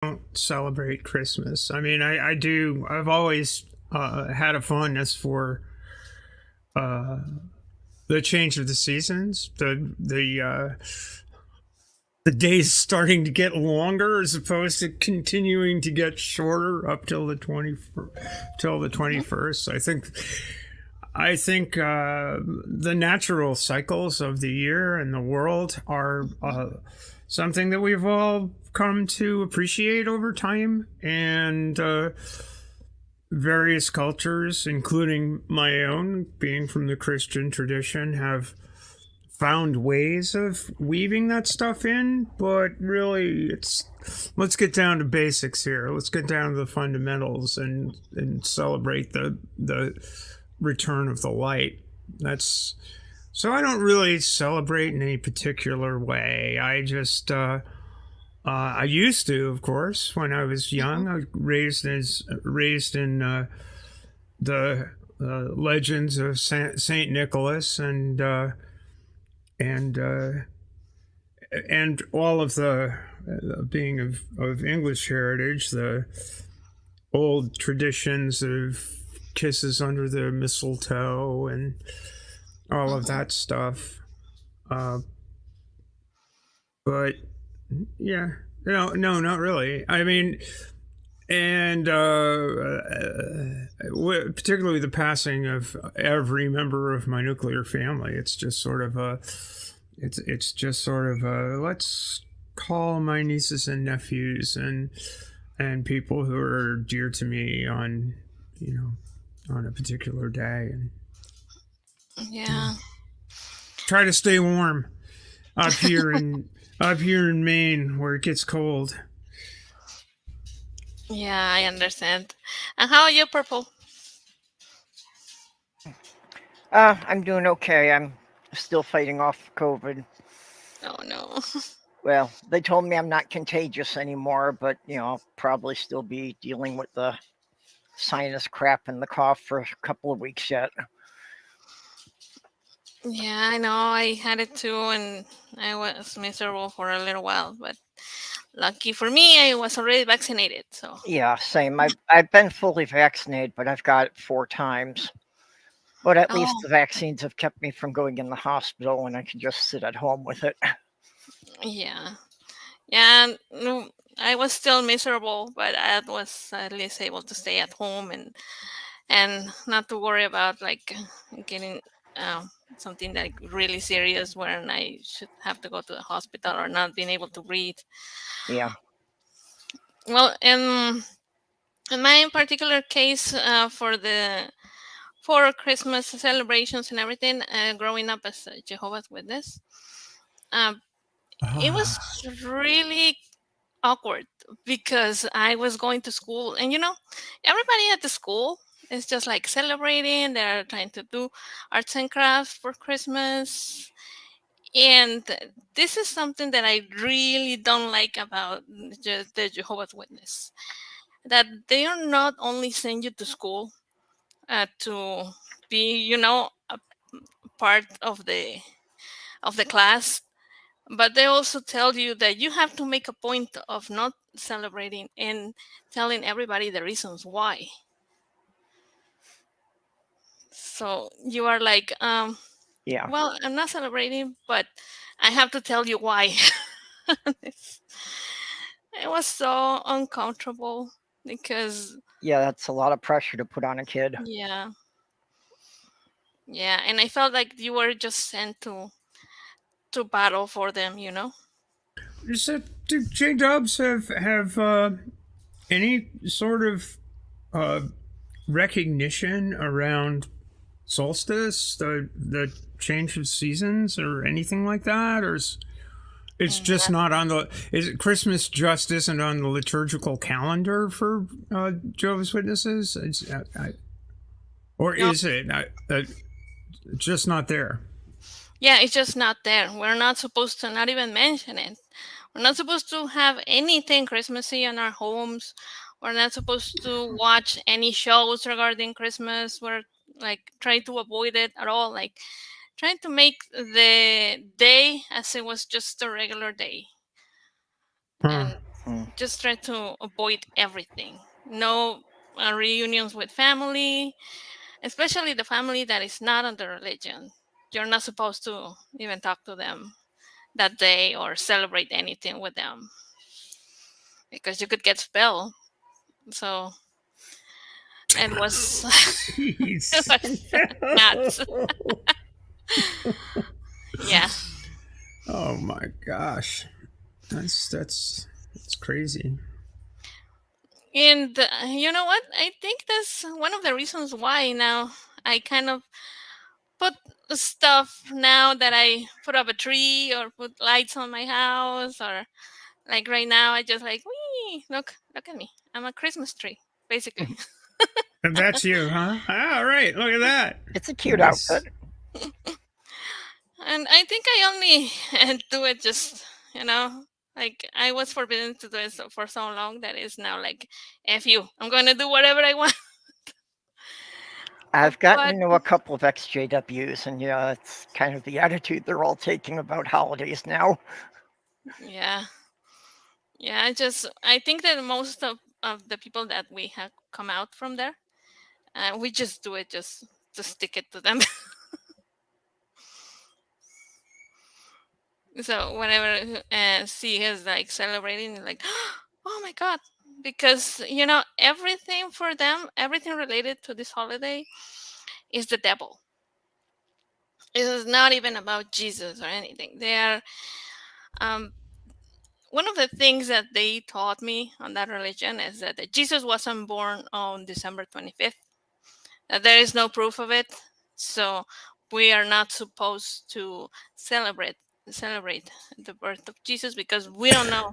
don't celebrate Christmas. I mean, I do. I've always had a fondness for uh, the change of the seasons, the days starting to get longer as opposed to continuing to get shorter up till the 21st. I think the natural cycles of the year and the world are something that we've all come to appreciate over time, and various cultures, including my own, being from the Christian tradition, have found ways of weaving that stuff in. But really, let's get down to basics here. Let's get down to the fundamentals and celebrate the return of the light. That's so I don't really celebrate in any particular way. I used to, of course, when I was young. I was raised in the legends of Saint Nicholas and all of the being of English heritage, the old traditions of kisses under the mistletoe and all of that stuff. But yeah, no, not really. I mean, and particularly the passing of every member of my nuclear family. It's just sort of it's just sort of let's call my nieces and nephews and people who are dear to me on on a particular day, and Yeah. try to stay warm up here in Maine where it gets cold. Yeah, I understand. And how are you, Purple? I'm doing okay. I'm still fighting off COVID. Oh no. Well, they told me I'm not contagious anymore, but I'll probably still be dealing with the sinus crap and the cough for a couple of weeks yet. Yeah, I know. I had it too, and I was miserable for a little while. But lucky for me, I was already vaccinated. So. Yeah, same. I've been fully vaccinated, but I've got it 4 times. But at least Oh, the vaccines have kept me from going in the hospital, and I can just sit at home with it. yeah. Yeah. No, I was still miserable, but I was at least able to stay at home and not to worry about like getting something like really serious when I should have to go to the hospital or not being able to breathe. Yeah. Well, in my particular case, for Christmas celebrations and everything, growing up as a Jehovah's Witness, um, it was Ah, really awkward because I was going to school, and everybody at the school is just like celebrating. They're trying to do arts and crafts for Christmas, and this is something that I really don't like about the Jehovah's Witness. That they are not only send you to school to be, a part of the class, but they also tell you that you have to make a point of not celebrating and telling everybody the reasons why. So you are like, Yeah. well, I'm not celebrating, but I have to tell you why. It's- it was so uncomfortable because, Yeah, that's a lot of pressure to put on a kid. yeah, yeah, and I felt like you were just sent to battle for them. do J Dubs have any sort of uh, recognition around solstice, the change of seasons, or anything like that, or it's just Mm, not on the is Christmas just isn't on the liturgical calendar for Jehovah's Witnesses? Or no, is it just not there? yeah, it's just not there. We're not supposed to not even mention it. We're not supposed to have anything Christmassy in our homes. We're not supposed to watch any shows regarding Christmas. We're like trying to avoid it at all. Like trying to make the day as it was just a regular day. Huh. And Hmm. just try to avoid everything. No reunions with family, especially the family that is not under religion. You're not supposed to even talk to them that day or celebrate anything with them because you could get spelled. So it was it Jeez. was nuts. Yeah. Oh my gosh. That's crazy. And you know what? I think that's one of the reasons why now I kind of put stuff now that I put up a tree or put lights on my house, or like right now I just like, wee, look at me. I'm a Christmas tree, basically. And that's you, huh? All right, look at that. It's a cute Nice. outfit. And I think I only do it just, like I was forbidden to do it for so long that it's now like, F you. I'm going to do whatever I want. I've gotten But to know a couple of XJWs, and yeah, it's kind of the attitude they're all taking about holidays now. yeah. Yeah, I think that most of the people that we have come out from there, we just do it just to stick it to them. So whenever see us like celebrating, like, oh my god, because everything for them, everything related to this holiday is the devil. It is not even about Jesus or anything. They are um, one of the things that they taught me on that religion is that Jesus wasn't born on December 25th. There is no proof of it, so we are not supposed to celebrate the birth of Jesus because we don't know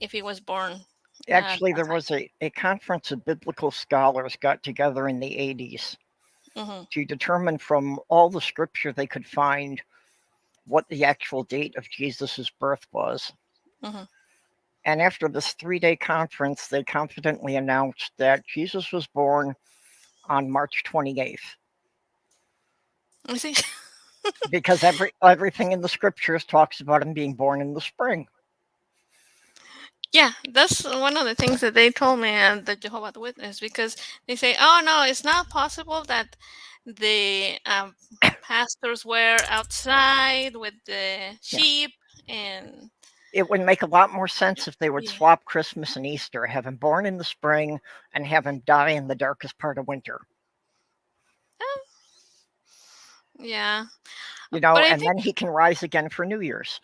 if he was born Actually, that there was a conference of biblical scholars got together in the 80s time. to determine from all the scripture they could find what the actual date of Jesus' birth was. Hmm. And after this 3-day conference, they confidently announced that Jesus was born on March 28th You see, because everything in the scriptures talks about him being born in the spring. yeah, that's one of the things that they told me at the Jehovah's Witness because they say, oh no, it's not possible that the pastors were outside with the Yeah. sheep and It would make a lot more sense if they would yeah. swap Christmas and Easter, have him born in the spring and have him die in the darkest part of winter. Yeah, You know, but I and think, then he can rise again for New Year's.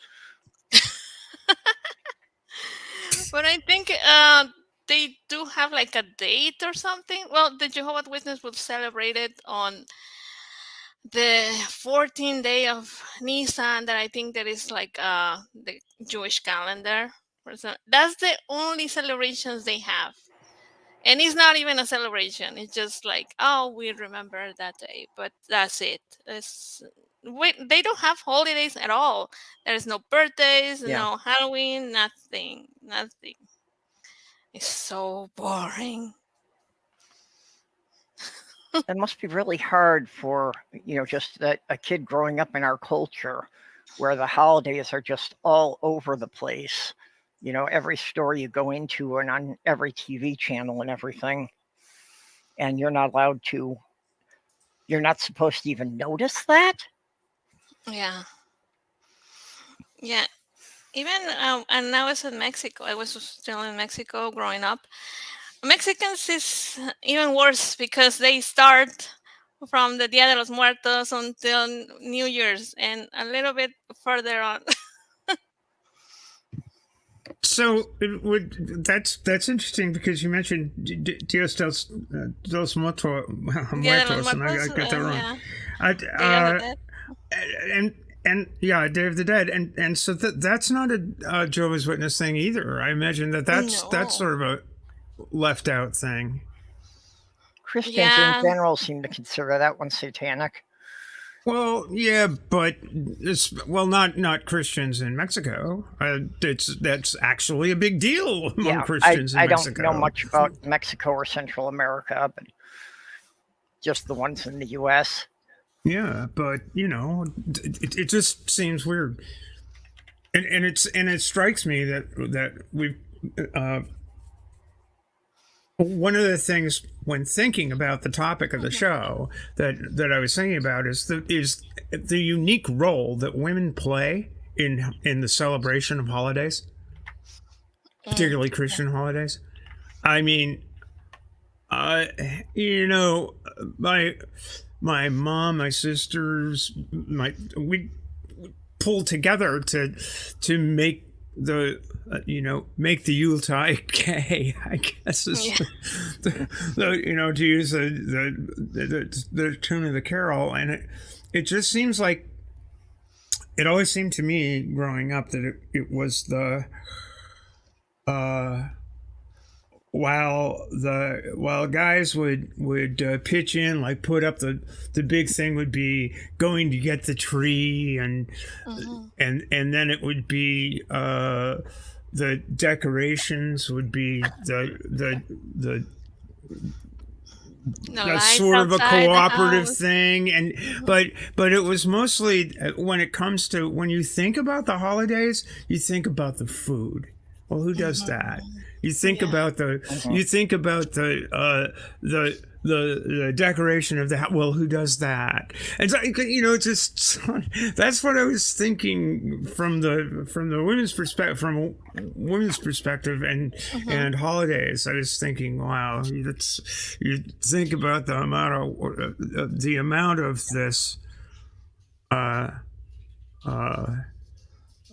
they do have like a date or something. Well, the Jehovah's Witness will celebrate it on the 14th day of Nisan. That I think that is like the Jewish calendar. That's the only celebrations they have, and it's not even a celebration. It's just like, oh, we remember that day, but that's it. They don't have holidays at all. There's no birthdays, Yeah. no Halloween, nothing. It's so boring. It must be really hard for, just a kid growing up in our culture where the holidays are just all over the place. Every store you go into and on every TV channel and everything. And you're not supposed to even notice that. Yeah, yeah. Even and I was in Mexico. I was still in Mexico growing up. Mexicans is even worse because they start from the Dia de los Muertos until New Year's and a little bit further on. So that's interesting because you mentioned Dios dos Dia de los Muertos, and I Muertos, got that wrong. yeah, I, Day of the Dead. and yeah, Day of the Dead, and so that's not a Jehovah's Witness thing either. I imagine that's No. sort of a left out thing. Christians in Yeah, general seem to consider that one satanic. Well, yeah, but not Christians in Mexico. That's actually a big deal among Yeah, Christians in I Mexico. don't know much about Mexico or Central America, but just the ones in the U.S. Yeah, but it just seems weird, and it strikes me that one of the things when thinking about the topic of the show that I was thinking about is the unique role that women play in the celebration of holidays, particularly Christian holidays. I mean, you know, my mom, my sisters, we pulled together to make make the Yuletide gay, I guess is to use the tune of the carol. And it just seems like, it always seemed to me growing up that it was while guys would pitch in, like put up the big thing would be going to get the tree, and then it would be the decorations would be that's sort of a cooperative thing, and but it was mostly, when it comes to, when you think about the holidays, you think about the food. Well, who does that? You think about the decoration of the house. Well, who does that? And so, just that's what I was thinking from the women's perspective, and holidays. I was thinking, wow, you think about the amount of this.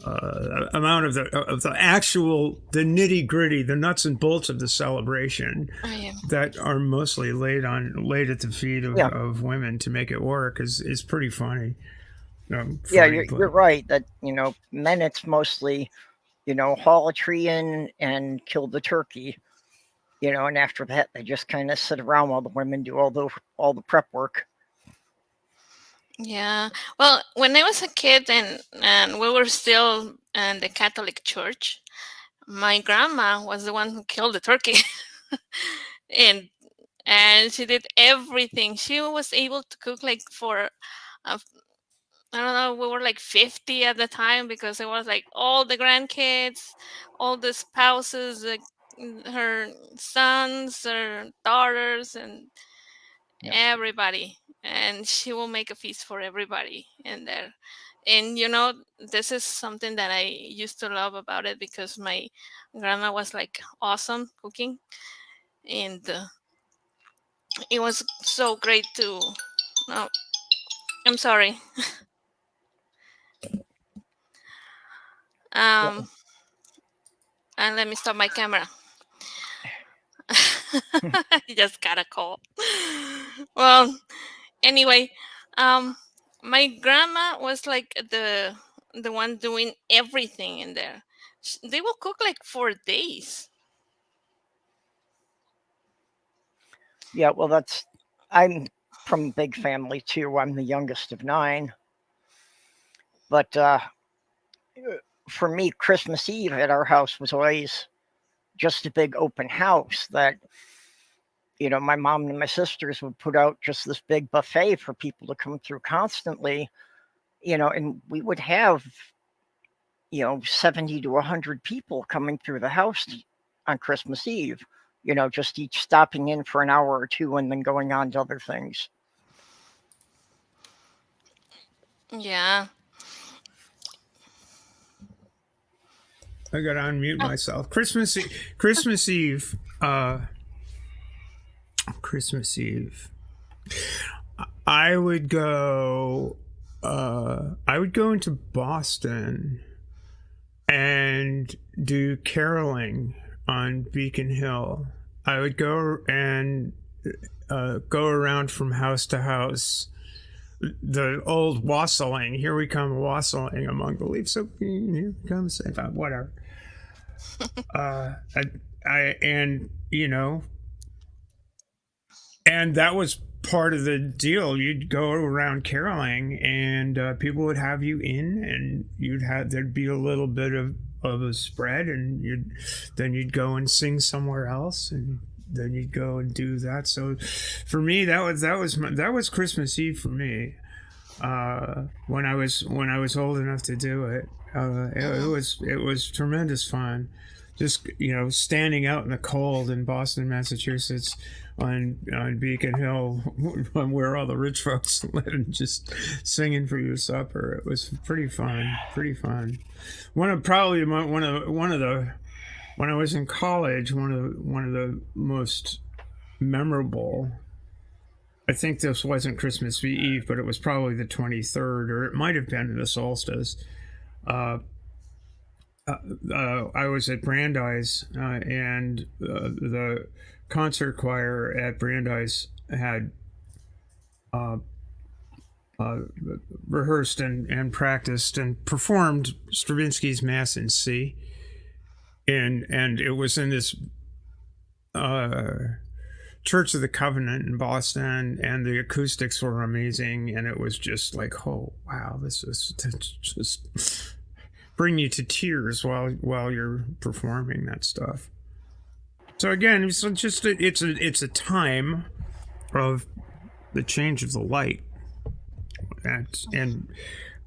Amount of the actual, the nitty gritty, the nuts and bolts of the celebration that are mostly laid at the feet of women to make it work is pretty funny. You're right that men, it's mostly haul a tree in and kill the turkey, and after that they just kind of sit around while the women do all the prep work. Yeah. Well, when I was a kid and we were still in the Catholic Church, my grandma was the one who killed the turkey. and she did everything. She was able to cook like for I don't know, we were like 50 at the time, because it was like all the grandkids, all the spouses, like her sons, her daughters, and everybody. And she will make a feast for everybody in there. And this is something that I used to love about it, because my grandma was like awesome cooking, and it was so great to. No, I'm sorry. And let me stop my camera. I just got a call. Well, anyway, my grandma was like the one doing everything in there. They will cook like for days. Yeah, well, I'm from a big family too. I'm the youngest of 9. But for me, Christmas Eve at our house was always just a big open house that, my mom and my sisters would put out just this big buffet for people to come through constantly, and we would have, 70 to 100 people coming through the house on Christmas Eve, just each stopping in for an hour or two and then going on to other things. Yeah. I gotta unmute myself. Christmas Eve. Christmas Eve. I would go into Boston and do caroling on Beacon Hill. I would go and go around from house to house. The old wassailing. Here we come wassailing among the leaves. So here comes whatever. And that was part of the deal. You'd go around caroling, and people would have you in, and there'd be a little bit of a spread, and you'd go and sing somewhere else, and then you'd go and do that. So for me, that was Christmas Eve for me. When I was old enough to do it, it was tremendous fun. just standing out in the cold in Boston, Massachusetts, on Beacon Hill, where all the rich folks live, and just singing for your supper. It was pretty fun. Pretty fun. One of the when I was in college, one of the most memorable. I think this wasn't Christmas Eve, but it was probably the 23rd, or it might have been the solstice. Uh, I was at Brandeis, and the concert choir at Brandeis had uh, uh, rehearsed and practiced and performed Stravinsky's Mass in C. And it was in this Church of the Covenant in Boston, and the acoustics were amazing, and it was just like, oh wow, this is just bring you to tears while you're performing that stuff. So again, it's a time of the change of the light, and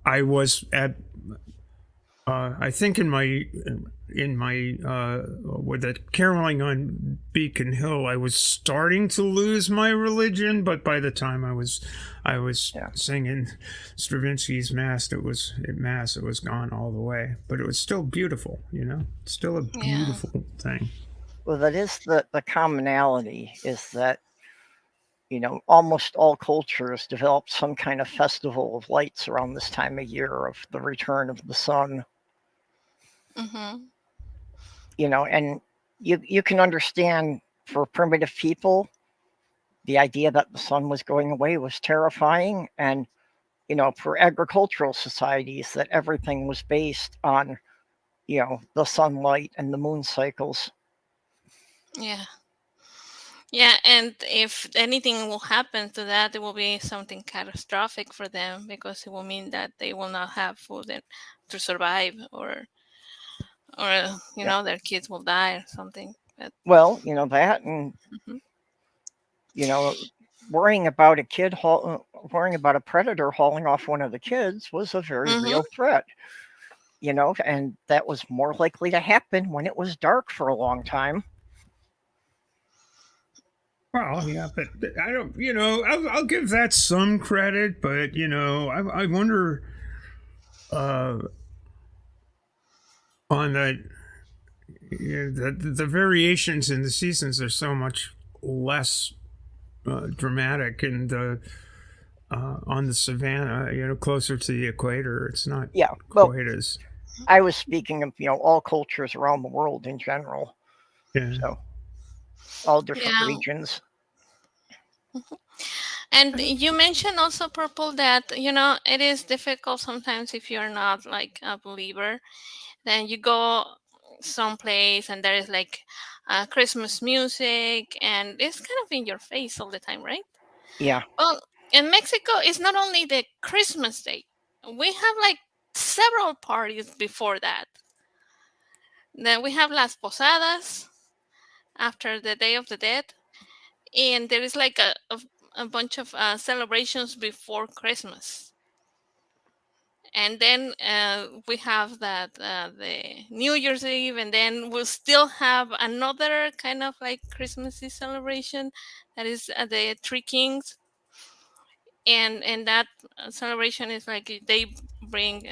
I was at I think in my with the caroling on Beacon Hill, I was starting to lose my religion, but by the time I was singing Stravinsky's Mass, it was gone all the way. But it was still beautiful, still a beautiful thing. Well, that is the commonality, is that almost all cultures develop some kind of festival of lights around this time of year of the return of the sun. Mm-hmm. And you can understand, for primitive people, the idea that the sun was going away was terrifying. And, for agricultural societies, that everything was based on, the sunlight and the moon cycles. Yeah. Yeah, and if anything will happen to that, it will be something catastrophic for them, because it will mean that they will not have food to survive, or their kids will die or something. But, well, that, and mm-hmm. Worrying about a predator hauling off one of the kids was a very Mm-hmm. real threat. And that was more likely to happen when it was dark for a long time. Well, yeah, but I don't, I'll give that some credit, but I wonder on the variations in the seasons are so much less dramatic in the on the savannah, closer to the equator. It's not quite as. I was speaking of all cultures around the world in general. Yeah. So all different regions. Mm-hmm. And you mentioned also, Purple, that it is difficult sometimes if you're not like a believer. Then you go someplace and there is like Christmas music, and it's kind of in your face all the time, right? Yeah. Well, in Mexico, it's not only the Christmas day. We have like several parties before that. Then we have Las Posadas after the Day of the Dead. And there is like a bunch of celebrations before Christmas. And then we have that the New Year's Eve, and then we'll still have another kind of like Christmassy celebration, that is the Three Kings. And that celebration is like they bring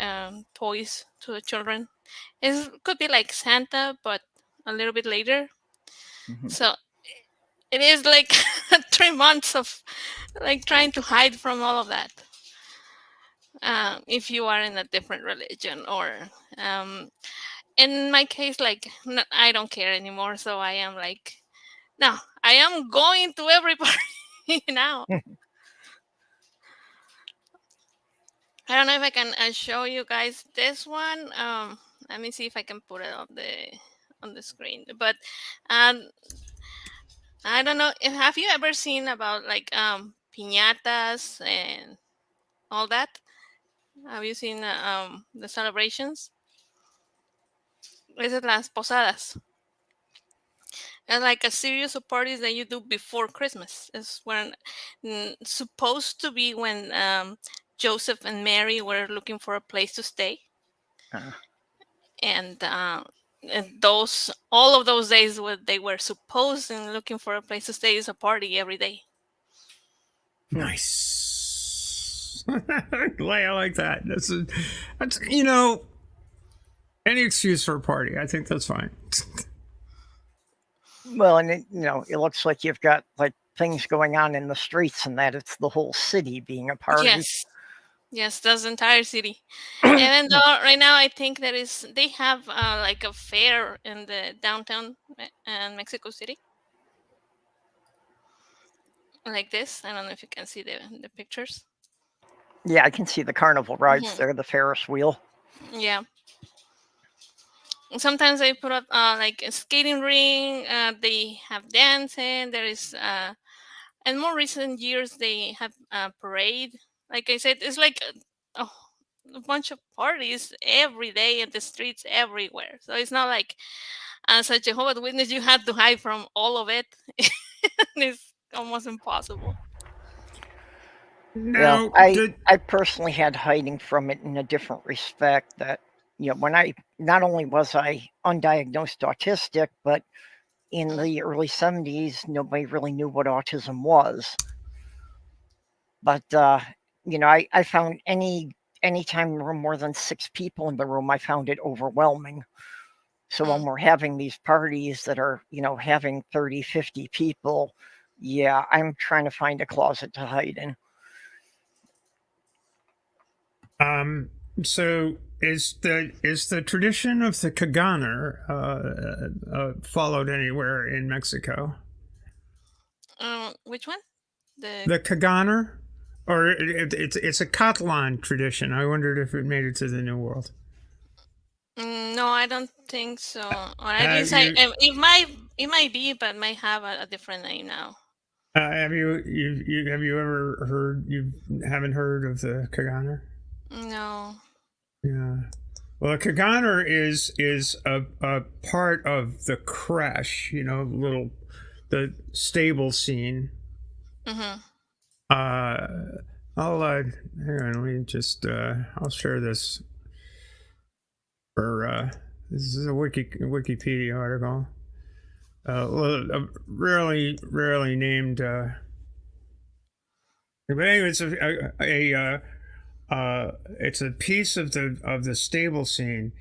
toys to the children. It could be like Santa, but a little bit later. Mm-hmm. So it is like 3 months of like trying to hide from all of that. If you are in a different religion, or in my case, like I don't care anymore. So I am like, no, I am going to every party now. I don't know if I can show you guys this one. Let me see if I can put it on the screen. But I don't know. Have you ever seen about like piñatas and all that? Have you seen the celebrations? Is it Las Posadas? And like a series of parties that you do before Christmas. Is when supposed to be when Joseph and Mary were looking for a place to stay. Uh, And And all of those days where they were supposed and looking for a place to stay is a party every day. Nice. I like that. That's any excuse for a party. I think that's fine. Well, and it looks like you've got like things going on in the streets, and that it's the whole city being a party. Yes, that's the entire city. Even though right now I think they have like a fair in the downtown and Mexico City, like this. I don't know if you can see the pictures. Yeah, I can see the carnival rides there, the Ferris wheel. Yeah. Sometimes they put up like a skating ring. They have dancing. There is, in more recent years, they have a parade. Like I said, it's like a bunch of parties every day in the streets everywhere. So it's not like as a Jehovah's Witness you have to hide from all of it. It's almost impossible. Well, I personally had hiding from it in a different respect. That when I not only was I undiagnosed autistic, but in the early 70s, nobody really knew what autism was. But I found anytime there were more than 6 people in the room, I found it overwhelming. So when we're having these parties that are, having 30, 50 people, yeah, I'm trying to find a closet to hide in. So is the tradition of the Kaganer followed anywhere in Mexico? Which one? The Kaganer? Or it's a Catalan tradition. I wondered if it made it to the New World. No, I don't think so. Or at least it might be, but might have a different name now. Have you ever heard? You haven't heard of the Kaganer? No. Yeah. Well, a Kaganer is a part of the crash. The stable scene. Mm-hmm. I'll hang on. Let me just I'll share this. This is a Wikipedia article. A rarely named. But anyway, it's a piece of the stable scene,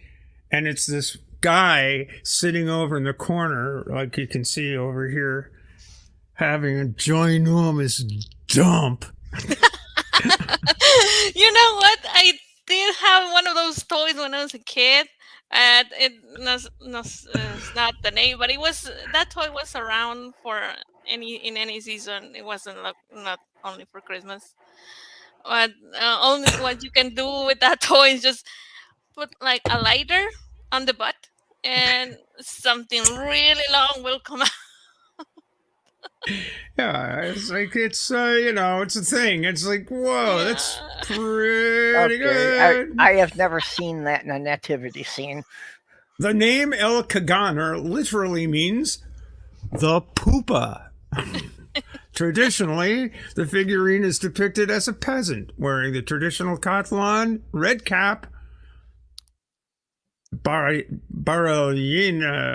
and it's this guy sitting over in the corner, like you can see over here, having a ginormous dump. You know what? I did have one of those toys when I was a kid. It was not the name, but that toy was around for any season. It wasn't not only for Christmas. But only what you can do with that toy is just put like a lighter on the butt, and something really long will come out. Yeah, it's like it's a thing. It's like, whoa, that's pretty good. I have never seen that in a nativity scene. The name El Kaganer literally means the poopa. Traditionally, the figurine is depicted as a peasant wearing the traditional Catalan red cap, barellina,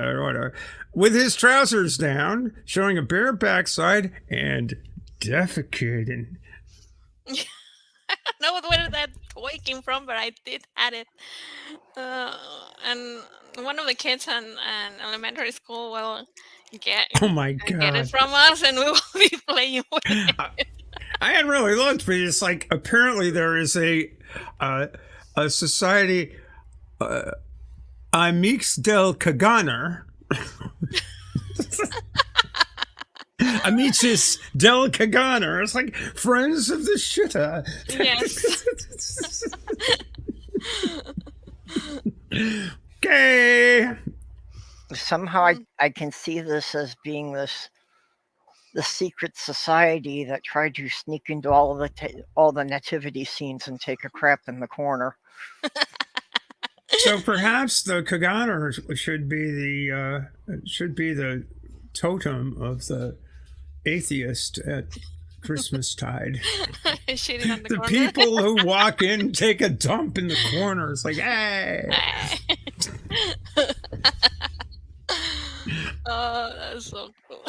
or whatever, with his trousers down, showing a bare backside and defecating. I don't know where that toy came from, but I did have it. And one of the kids in elementary school will get it from us, and we will be playing with it. I hadn't really looked, but it's like apparently there is a society, Amix del Kaganer. Amicis del Kaganer. It's like friends of the shitter. Yes. Okay. Somehow I can see this as being the secret society that tried to sneak into all the nativity scenes and take a crap in the corner. So perhaps the Kaganer should be the totem of the atheist at Christmastide. The people who walk in take a dump in the corner. It's like, hey. Oh, that's so cool.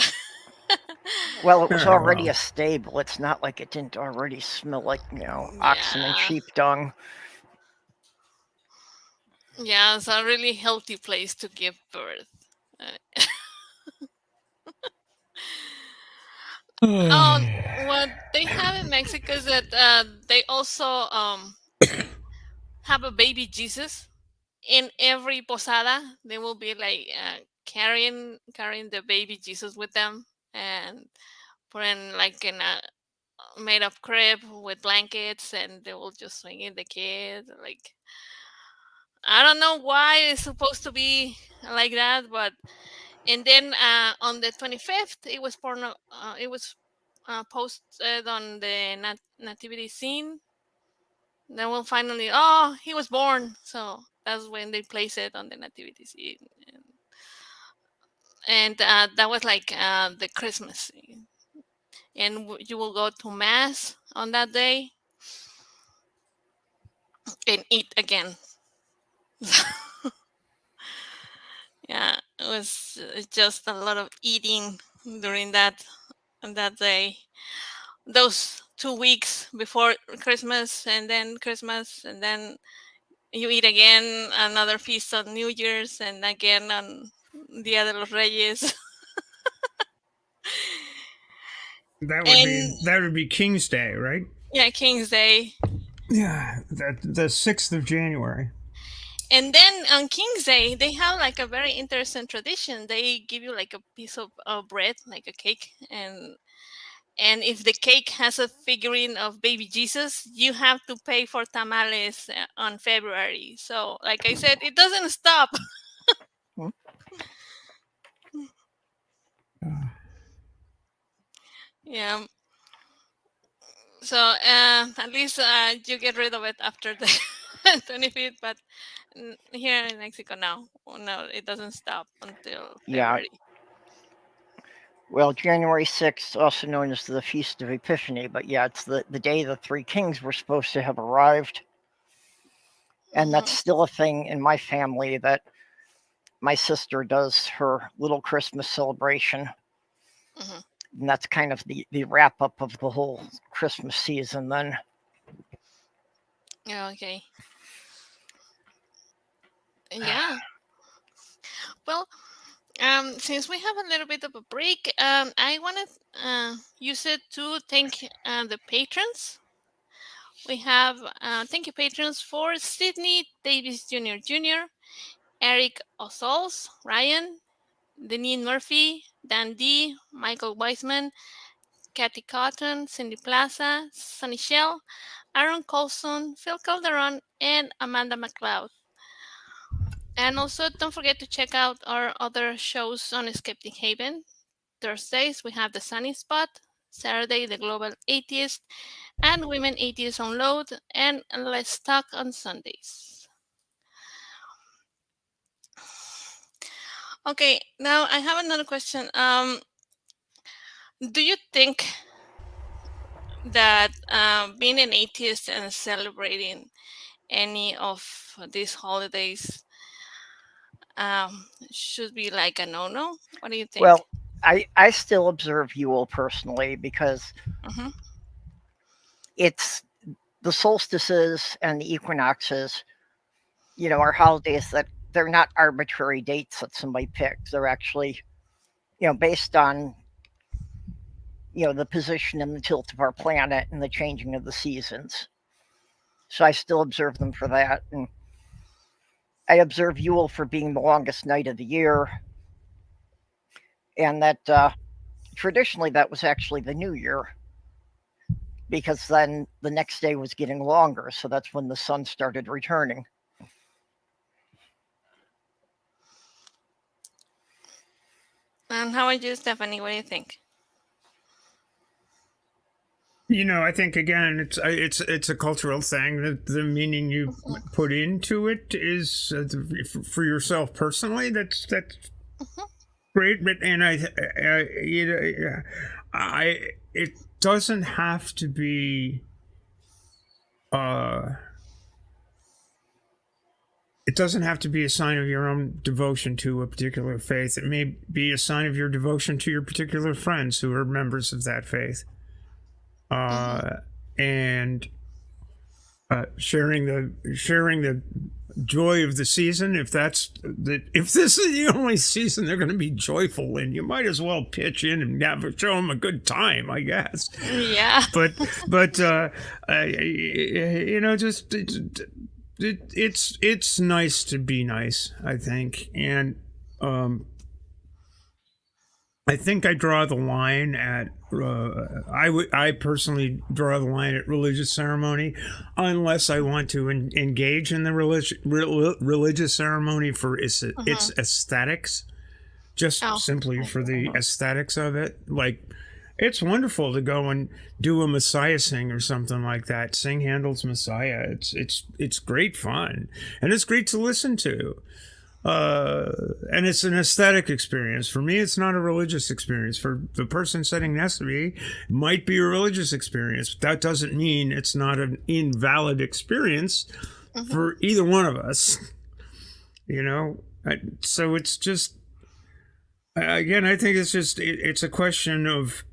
Well, it was Very already well. a stable. It's not like it didn't already smell like, oxen and Yeah. sheep dung. Yeah, it's a really healthy place to give birth. Uh, Oh, what they have in Mexico is that they also have a baby Jesus in every posada. They will be like carrying the baby Jesus with them and putting like in a made up crib with blankets, and they will just swing in the kid. Like, I don't know why it's supposed to be like that, but and then on the 25th, it was posted on the nativity scene. Then we'll finally, oh, he was born. So that's when they place it on the nativity scene, and that was like the Christmas scene. And you will go to mass on that day and eat again. Yeah, it was just a lot of eating during that day. Those 2 weeks before Christmas, and then you eat again another feast on New Year's, and again on Dia de los Reyes. And That would be King's Day, right? yeah, King's Day. Yeah, that the 6th of January. And then on King's Day, they have like a very interesting tradition. They give you like a piece of bread, like a cake, and if the cake has a figurine of baby Jesus, you have to pay for tamales on February. So, like I said, it doesn't stop. Hmm? Yeah. So at least you get rid of it after the 25th. But here in Mexico now, no, it doesn't stop until Yeah. February. Well, January 6th, also known as the Feast of Epiphany, but yeah, it's the day the three kings were supposed to have arrived. And that's Hmm. still a thing in my family that my sister does her little Christmas celebration. Hmm. And that's kind of the wrap up of the whole Christmas season then. Yeah, okay. Yeah. Well, since we have a little bit of a break, I want to use it to thank the patrons. We have thank you patrons for Sydney Davis Jr., Eric Osols, Ryan, Deneen Murphy, Dan D, Michael Weisman, Kathy Cotton, Cindy Plaza, Sunny Shell, Aaron Colson, Phil Calderon, and Amanda McLeod. And also, don't forget to check out our other shows on Skeptic Haven. Thursdays, we have The Sunny Spot. Saturday, The Global Atheist. And Women Atheists on Load. And Let's Talk on Sundays. Okay, now I have another question. Do you think that being an atheist and celebrating any of these holidays should be like a no-no? What do you think? Well, I still observe Yule personally because Mm-hmm. it's the solstices and the equinoxes, are holidays that they're not arbitrary dates that somebody picks. They're actually, based on, the position and the tilt of our planet and the changing of the seasons. So I still observe them for that. And I observe Yule for being the longest night of the year. And that traditionally that was actually the New Year because then the next day was getting longer. So that's when the sun started returning. And how about you, Stephanie? What do you think? I think again, it's a cultural thing. The meaning you Mm-hmm. put into it is for yourself personally. That's Mm-hmm. great, but and I it doesn't have to be. Uh, it doesn't have to be a sign of your own devotion to a particular faith. It may be a sign of your devotion to your particular friends who are members of that faith. And sharing the joy of the season. If this is the only season they're going to be joyful in, you might as well pitch in and show them a good time, I guess. Yeah. But just it's nice to be nice, I think, and I think I draw the line at. I personally draw the line at religious ceremony, unless I want to engage in the religious ceremony for its aesthetics, just simply for the aesthetics of it. Like, it's wonderful to go and do a Messiah sing or something like that. Sing Handel's Messiah. It's great fun, and it's great to listen to. And it's an aesthetic experience. For me, it's not a religious experience. For the person sitting next to me, it might be a religious experience. But that doesn't mean it's not an invalid experience for either one of us. So it's just, again, I think it's just, it's a question of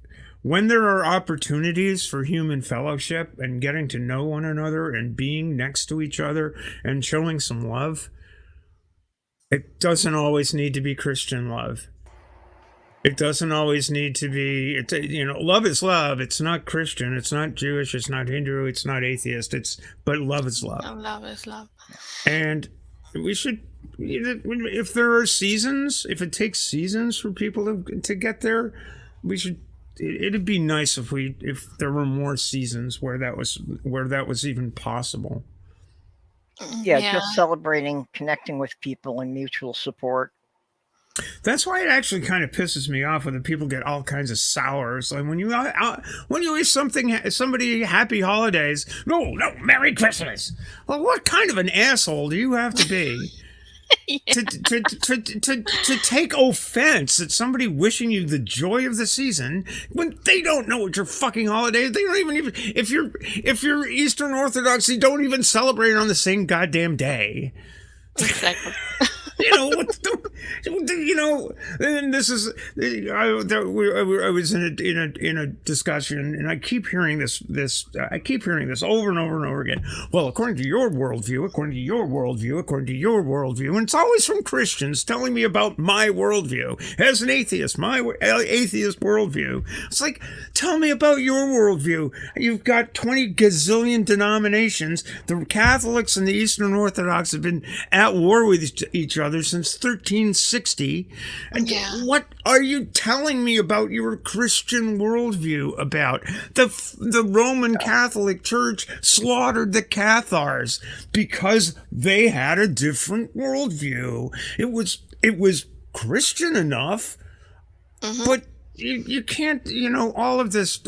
when there are opportunities for human fellowship and getting to know one another and being next to each other and showing some love. It doesn't always need to be Christian love. It doesn't always need to be, love is love. It's not Christian. It's not Jewish. It's not Hindu. It's not atheist. But love is love. Love is love. And we should, if there are seasons, if it takes seasons for people to get there, we should. It'd be nice if there were more seasons where that was even possible. Yeah, just celebrating, connecting with people, and mutual support. That's why it actually kind of pisses me off when people get all kinds of sours. Like when you wish somebody happy holidays, no, Merry Christmas. Well, what kind of an asshole do you have to be to take offense at somebody wishing you the joy of the season when they don't know what your fucking holiday is? They don't even if you're Eastern Orthodox, they don't even celebrate on the same goddamn day. Exactly. And this is, I was in a discussion, and I keep hearing this over and over and over again. Well, according to your worldview, and it's always from Christians telling me about my worldview as an atheist, my atheist worldview. It's like, tell me about your worldview. You've got 20 gazillion denominations. The Catholics and the Eastern Orthodox have been at war with each other since 1360. And what are you telling me about your Christian worldview about? The Roman Catholic Church slaughtered the Cathars because they had a different worldview. It was Christian enough, but you can't, all of this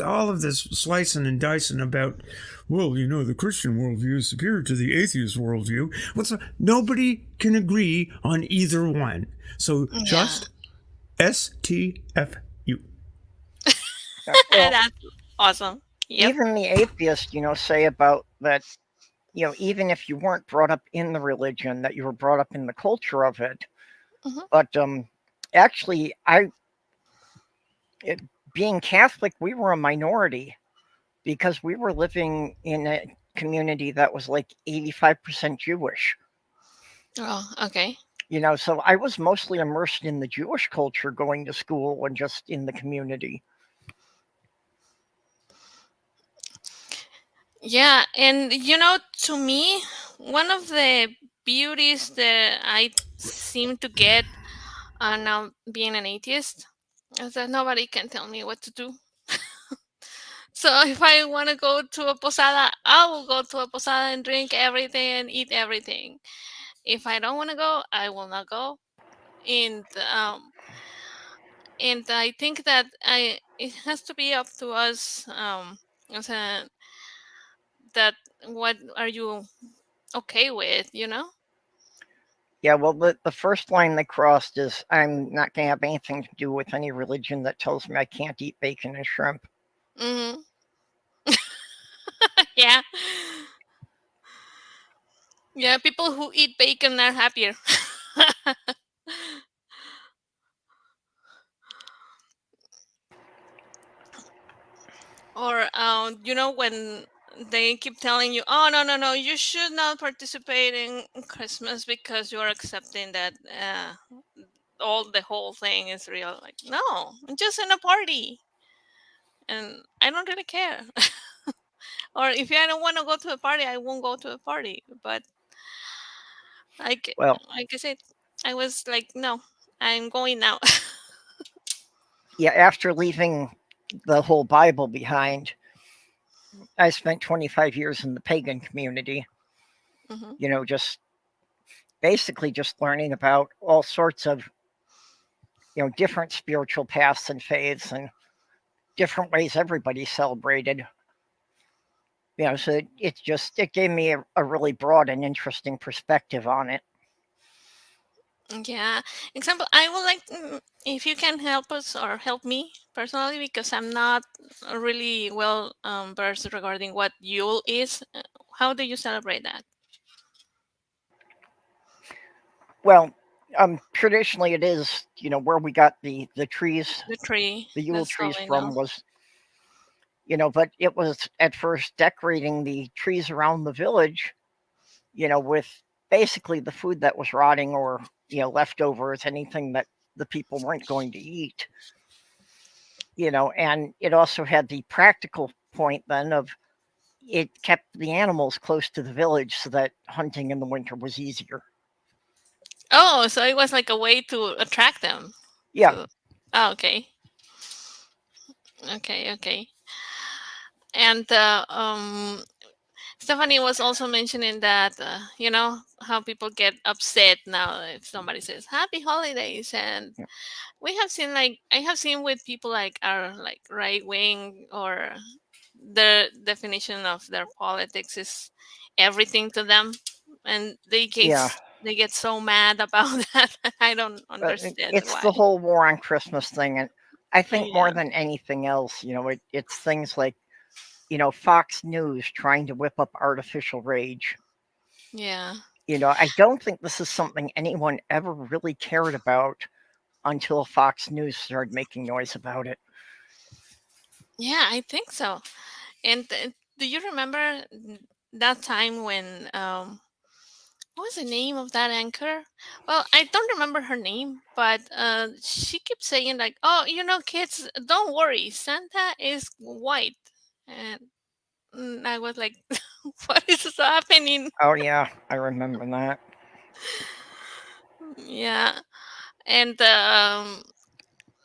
slicing and dicing about, well, the Christian worldview is superior to the atheist worldview. Nobody can agree on either one. So just STFU. That's awesome. Yep. Even the atheists, say about that, even if you weren't brought up in the religion, that you were brought up in the culture of it. But actually, being Catholic, we were a minority because we were living in a community that was like 85% Jewish. Oh, okay. So I was mostly immersed in the Jewish culture going to school and just in the community. Yeah, and to me, one of the beauties that I seem to get now being an atheist is that nobody can tell me what to do. So if I want to go to a posada, I will go to a posada and drink everything and eat everything. If I don't want to go, I will not go. And I think that it has to be up to us. That what are you okay with? Yeah, well, the first line they crossed is, I'm not going to have anything to do with any religion that tells me I can't eat bacon and shrimp. Yeah. Yeah, people who eat bacon are happier. Or when they keep telling you, oh, no, no, no, you should not participate in Christmas because you're accepting that all the whole thing is real. Like, no, I'm just in a party and I don't really care. Or if I don't want to go to a party, I won't go to a party. But like Well, like I said, I was like, no, I'm going now. yeah, after leaving the whole Bible behind, I spent 25 years in the pagan community, Hmm. just basically just learning about all sorts of, different spiritual paths and faiths and different ways everybody celebrated. So it gave me a really broad and interesting perspective on it. Yeah. Example, I would like if you can help us or help me personally because I'm not really well versed regarding what Yule is. How do you celebrate that? Well, traditionally it is, where we got the trees, The tree. the Yule That's all trees I know. from was, but it was at first decorating the trees around the village, with basically the food that was rotting or, leftovers, anything that the people weren't going to eat, and it also had the practical point then of it kept the animals close to the village so that hunting in the winter was easier. Oh, so it was like a way to attract them. Yeah, To oh, okay, okay, okay. And Stephanie was also mentioning that how people get upset now if somebody says Happy Holidays, and yeah. we have seen like I have seen with people like are like right wing or their definition of their politics is everything to them, and Yeah. they get so mad about that. I don't But understand it's why. the whole war on Christmas thing, and I think more Yeah, than anything else, it's things like, Fox News trying to whip up artificial rage. yeah, I don't think this is something anyone ever really cared about until Fox News started making noise about it. yeah. I think so. And do you remember that time when what was the name of that anchor? Well, I don't remember her name, but she kept saying like, "Oh, kids, don't worry, Santa is white," and I was like, "What is happening?" Oh yeah, I remember that. Yeah, and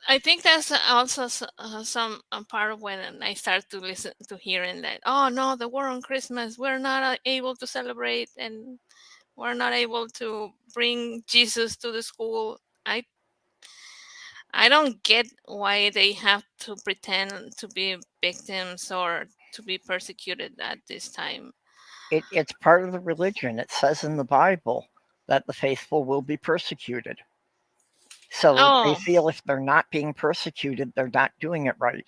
I think that's also some part of when I start to listen to hearing that. Oh no, the war on Christmas, we're not able to celebrate, and we're not able to bring Jesus to the school. I don't get why they have to pretend to be victims or to be persecuted at this time. It's part of the religion. It says in the Bible that the faithful will be persecuted. So they Oh, feel if they're not being persecuted, they're not doing it right.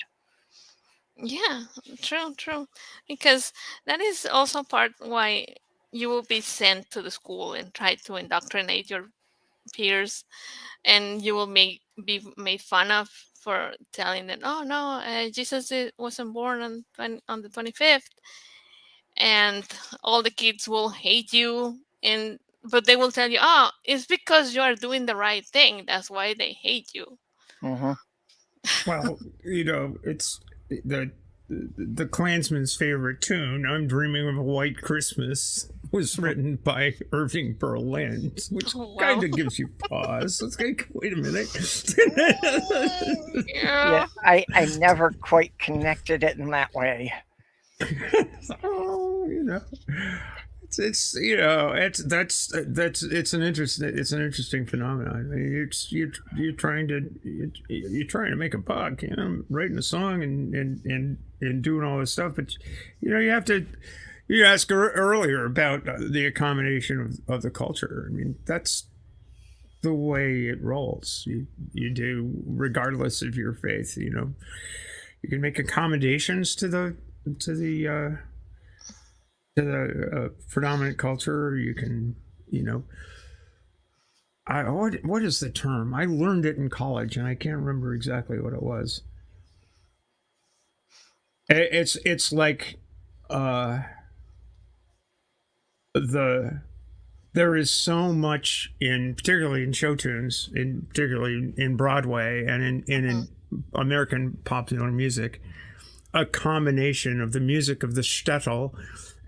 yeah, true, true. Because that is also part why you will be sent to the school and try to indoctrinate your peers, and you will be made fun of for telling them, "Oh no, Jesus wasn't born on on the 25th," and all the kids will hate you, and but they will tell you, "Oh, it's because you are doing the right thing. That's why they hate you." Hmm. Well, it's the the Klansman's favorite tune, "I'm Dreaming of a White Christmas," was written by Irving Berlin, which Oh, kind wow. of gives you pause. It's like, wait a minute. Yeah, Yeah. I never quite connected it in that way. Oh, it's it's an interesting phenomenon. I mean, you're trying to make a buck, writing a song and doing all this stuff, but you have to. You asked earlier about the accommodation of the culture. I mean, that's the way it rolls. You do regardless of your faith. You can make accommodations to the to the predominant culture. You can, you know, what is the term? I learned it in college, and I can't remember exactly what it was. It's like the there is so much in, particularly in show tunes, in particularly in Broadway and in American popular music, a combination of the music of the shtetl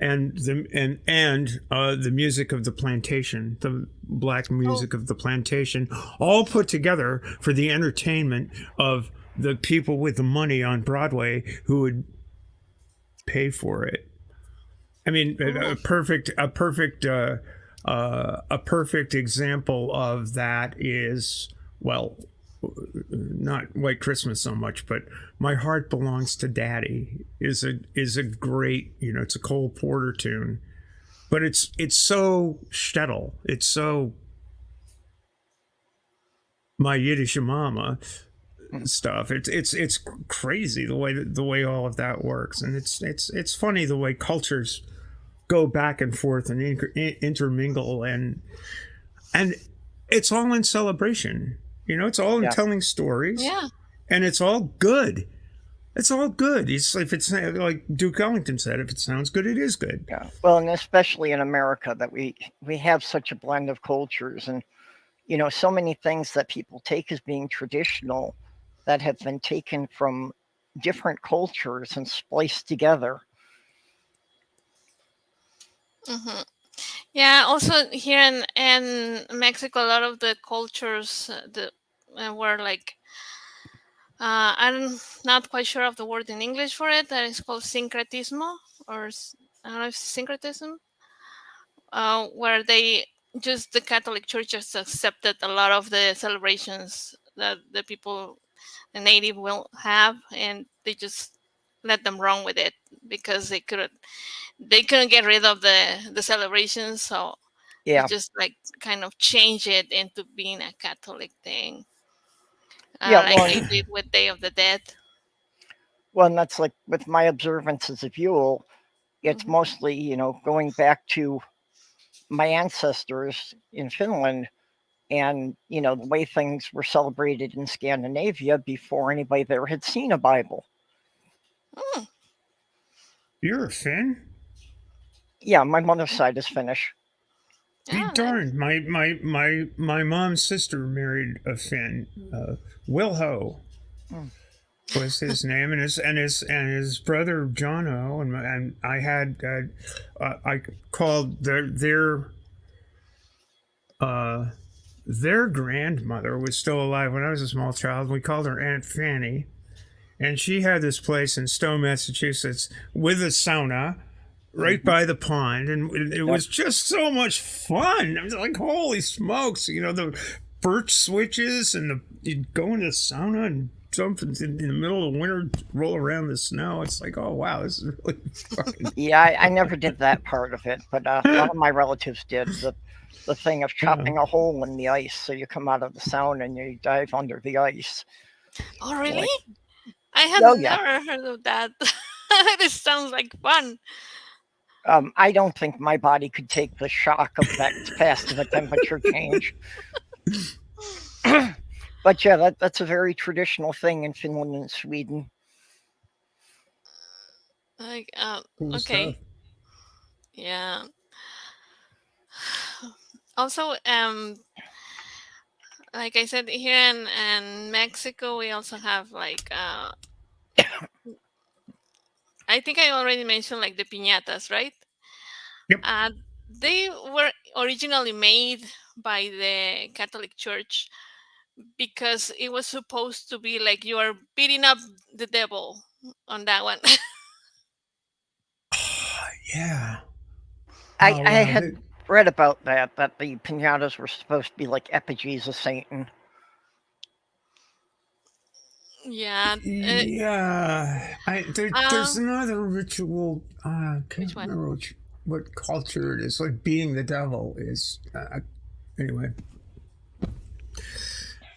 and the music of the plantation, the black music of the plantation, all put together for the entertainment of the people with the money on Broadway who would pay for it. I mean, a perfect example of that is, well, not White Christmas so much, but "My Heart Belongs to Daddy" is a great, it's a Cole Porter tune, but it's so shtetl, it's so my Yiddish mama stuff. It's crazy the way all of that works, and it's funny the way cultures go back and forth and intermingle, and it's all in celebration. It's all in telling stories. Yeah. And it's all good. It's all good. If it's like Duke Ellington said, if it sounds good, it is good. Yeah. Well, and especially in America, that we have such a blend of cultures, and so many things that people take as being traditional that have been taken from different cultures and spliced together. Mm-hmm. Yeah. Also here in Mexico, a lot of the cultures were like, I'm not quite sure of the word in English for it. That is called syncretismo, or I don't know if it's syncretism, where the Catholic Church just accepted a lot of the celebrations that the people, the native, will have, and they just let them run with it because they couldn't get rid of the celebrations, so they just like kind of change it into being a Catholic thing. Like they did with Day of the Dead. Well, and that's like with my observances of Yule, it's mostly, going back to my ancestors in Finland, and, the way things were celebrated in Scandinavia before anybody there had seen a Bible. You're a Finn? Yeah, my mother's side is Finnish. Be darned. My mom's sister married a Finn. Wilho was his name, and his brother Jono, and I had I called their grandmother was still alive when I was a small child. We called her Aunt Fanny, and she had this place in Stowe, Massachusetts, with a sauna right by the pond, and it was just so much fun. I was like, holy smokes, the birch switches, and you'd go into the sauna and jump in the middle of winter, roll around the snow. It's like, oh wow, this is really fun. Yeah, I never did that part of it, but a lot of my relatives did. The thing of chopping a hole in the ice, so you come out of the sauna and you dive under the ice. Oh, really? I have never heard of that. This sounds like fun. I don't think my body could take the shock of that fast of a temperature change. But yeah, that's a very traditional thing in Finland and Sweden. Like, Cool okay. stuff. Yeah. Also, like I said, here in Mexico, we also have like, I think I already mentioned like the piñatas, right? Yep. They were originally made by the Catholic Church because it was supposed to be like you are beating up the devil on that one. Yeah. I had read about that the piñatas were supposed to be like effigies of Satan. Yeah. Yeah. There's another ritual. Which one? Remember what culture it is. Like beating the devil is. Anyway.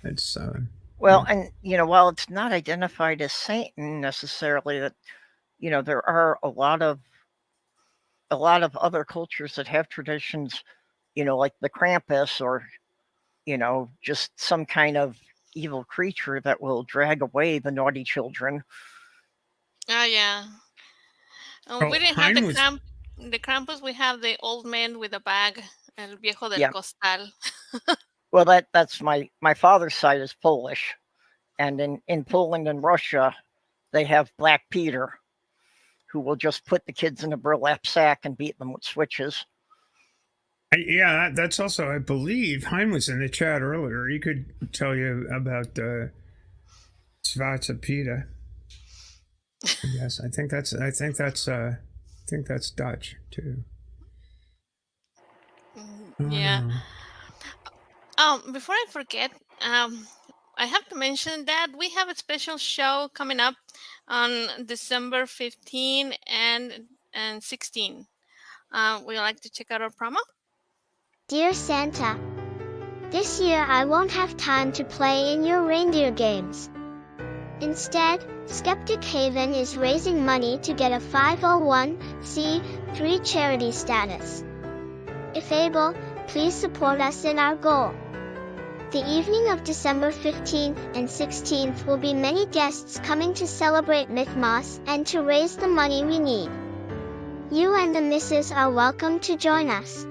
It's. Well, and while it's not identified as Satan necessarily, that there are a lot of a lot of other cultures that have traditions, like the Krampus or, just some kind of evil creature that will drag away the naughty children. Oh yeah. Oh, We didn't have Hein was. the Krampus. We have the old man with a bag, el viejo del Yeah. costal. Well, that's my father's side is Polish, and in Poland and Russia, they have Black Peter, who will just put the kids in a burlap sack and beat them with switches. Yeah, that's also, I believe, Hein was in the chat earlier. He could tell you about Svata. Yes, I think that's Dutch too. Yeah. Oh. Before I forget, I have to mention that we have a special show coming up on December 15 and 16. Would you like to check out our promo? Dear Santa, this year I won't have time to play in your reindeer games. Instead, Skeptic Haven is raising money to get a 501c3 charity status. If able, please support us in our goal. The evening of December 15th and 16th will be many guests coming to celebrate Michaelmas and to raise the money we need. You and the missus are welcome to join us.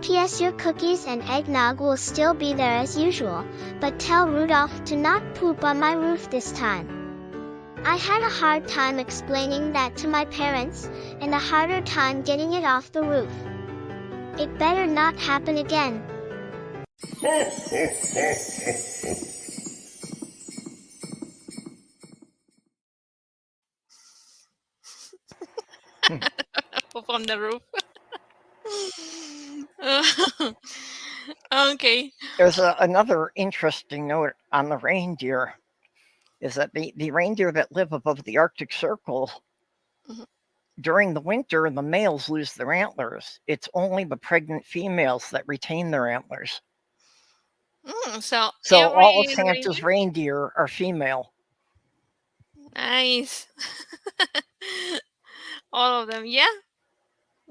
P.S. Your cookies and eggnog will still be there as usual, but tell Rudolph to not poop on my roof this time. I had a hard time explaining that to my parents, and a harder time getting it off the roof. It better not happen again. Poop on the roof. Okay. There's another interesting note on the reindeer, is that the reindeer that live above the Arctic Circle, during the winter, the males lose their antlers. It's only the pregnant females that retain their antlers. So all of every Santa's reindeer are female. Nice. All of them, yeah.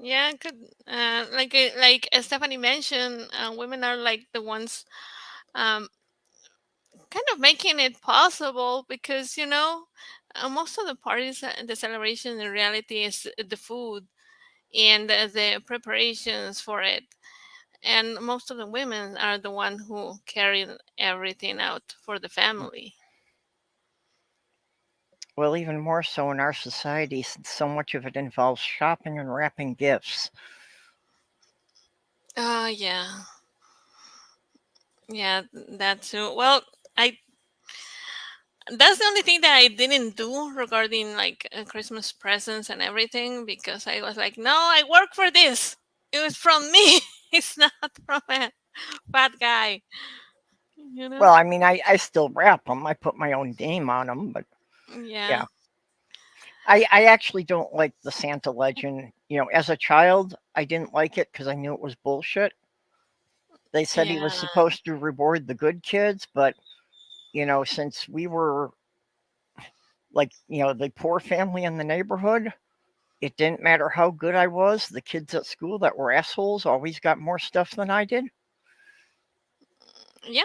Yeah, good. Like Stephanie mentioned, women are like the ones kind of making it possible because most of the parties, the celebration in reality is the food and the preparations for it, and most of the women are the one who carry everything out for the family. Well, even more so in our society, since so much of it involves shopping and wrapping gifts. Yeah. Yeah, that too. Well, that's the only thing that I didn't do regarding like Christmas presents and everything, because I was like, no, I work for this. It was from me. It's not from a bad guy. Well, I mean, I still wrap them. I put my own name on them, but Yeah. I actually don't like the Santa legend. As a child, I didn't like it because I knew it was bullshit. They said he was Yeah. supposed to reward the good kids, but since we were like, the poor family in the neighborhood, it didn't matter how good I was. The kids at school that were assholes always got more stuff than I did. Yeah.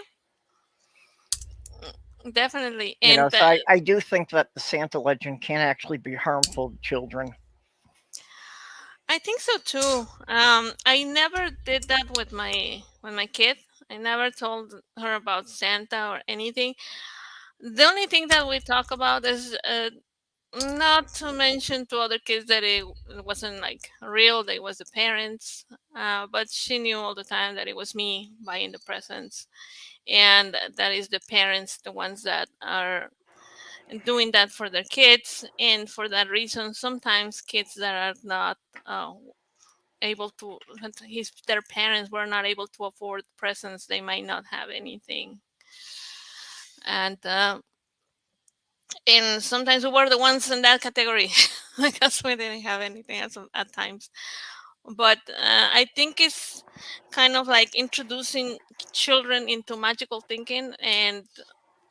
Definitely. And So I do think that the Santa legend can actually be harmful to children. I think so too. I never did that with my kid. I never told her about Santa or anything. The only thing that we talk about is not to mention to other kids that it wasn't like real, that it was the parents. But she knew all the time that it was me buying the presents, and that is the parents, the ones that are doing that for their kids. And for that reason, sometimes kids that are not able to, their parents were not able to afford presents, they might not have anything. And sometimes we were the ones in that category because we didn't have anything at times. But I think it's kind of like introducing children into magical thinking, and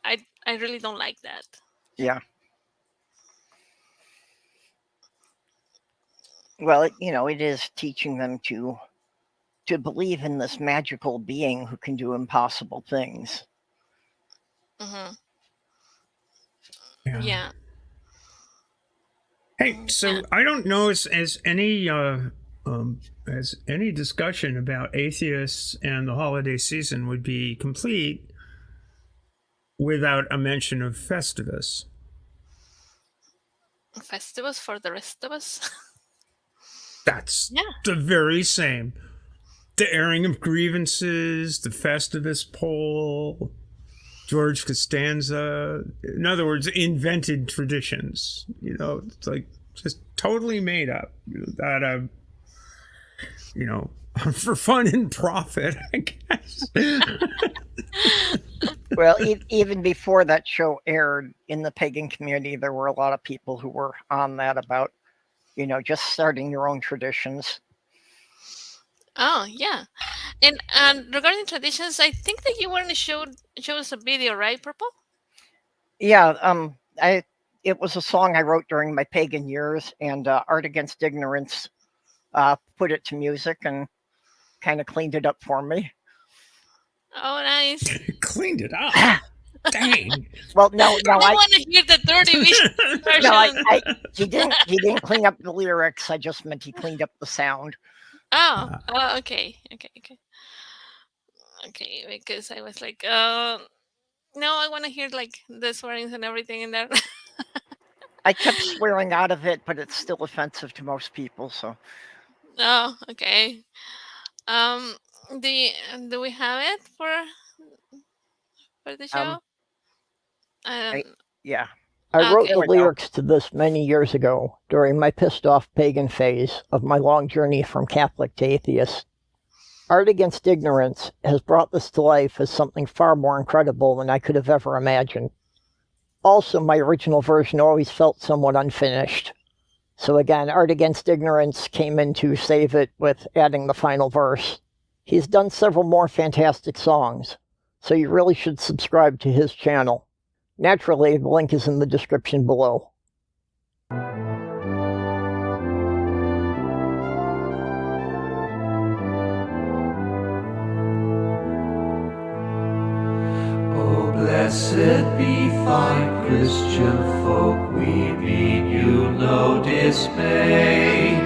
I really don't like that. Yeah. Well, it is teaching them to believe in this magical being who can do impossible things. Hmm. Yeah. Yeah. Hey, so Yeah. I don't know as any discussion about atheists and the holiday season would be complete without a mention of Festivus. Festivus for the rest of us. That's Yeah. the very same. The airing of grievances, the Festivus poll, George Costanza. In other words, invented traditions. It's like just totally made up. That for fun and profit, I guess. Well, even before that show aired in the pagan community, there were a lot of people who were on that about, just starting your own traditions. Oh, yeah. And regarding traditions, I think that you want to show us a video, right, Purple? Yeah, it was a song I wrote during my pagan years, and Art Against Ignorance put it to music and kind of cleaned it up for me. Oh, nice. Cleaned it up. Dang. Well, no, I want to hear the dirty version. no, he didn't clean up the lyrics. I just meant he cleaned up the sound. Oh, okay. Okay, because I was like, no, I want to hear like the swearings and everything in there. I kept swearing out of it, but it's still offensive to most people. So, Oh, okay. Do we have it for the show? Yeah. I wrote Okay. the we go. lyrics to this many years ago during my pissed off pagan phase of my long journey from Catholic to atheist. Art Against Ignorance has brought this to life as something far more incredible than I could have ever imagined. Also, my original version always felt somewhat unfinished. So again, Art Against Ignorance came in to save it with adding the final verse. He's done several more fantastic songs, so you really should subscribe to his channel. Naturally, the link is in the description below. Oh, blessed be fine Christian folk, we bid you no dismay.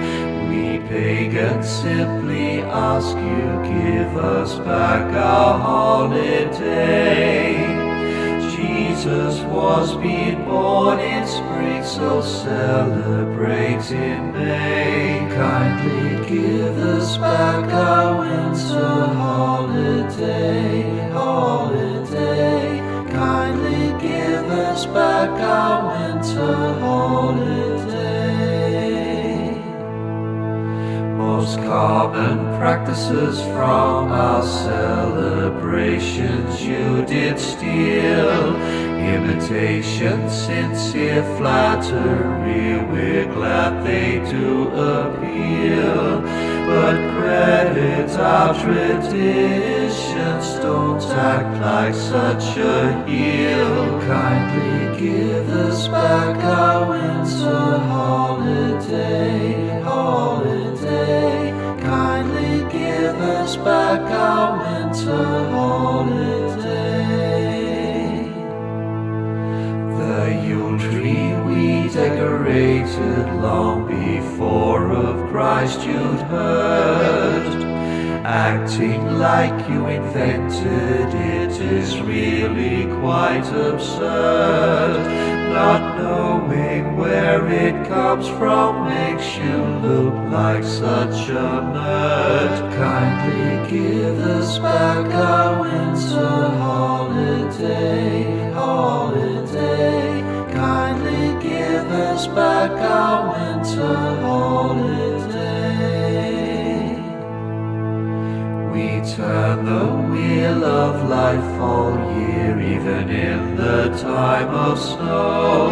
We pagans simply ask you, give us back our holiday. Jesus was being born in spring, so celebrate in May. Kindly give us back our winter holiday, holiday. Kindly give us back our winter holiday. Most common practices from our celebrations you did steal. Imitation, sincere flattery, we're glad they do appeal. But credit our traditions, don't act like such a heel. Kindly give us back our winter holiday, holiday. Kindly give us back our winter holiday. The Yule tree we decorated long before of Christ you'd heard. Acting like you invented it is really quite absurd. Not knowing where it comes from makes you look like such a nerd. Kindly give us back our winter holiday, holiday. Kindly give us back our winter holiday. We turn the wheel of life all year, even in the time of snow.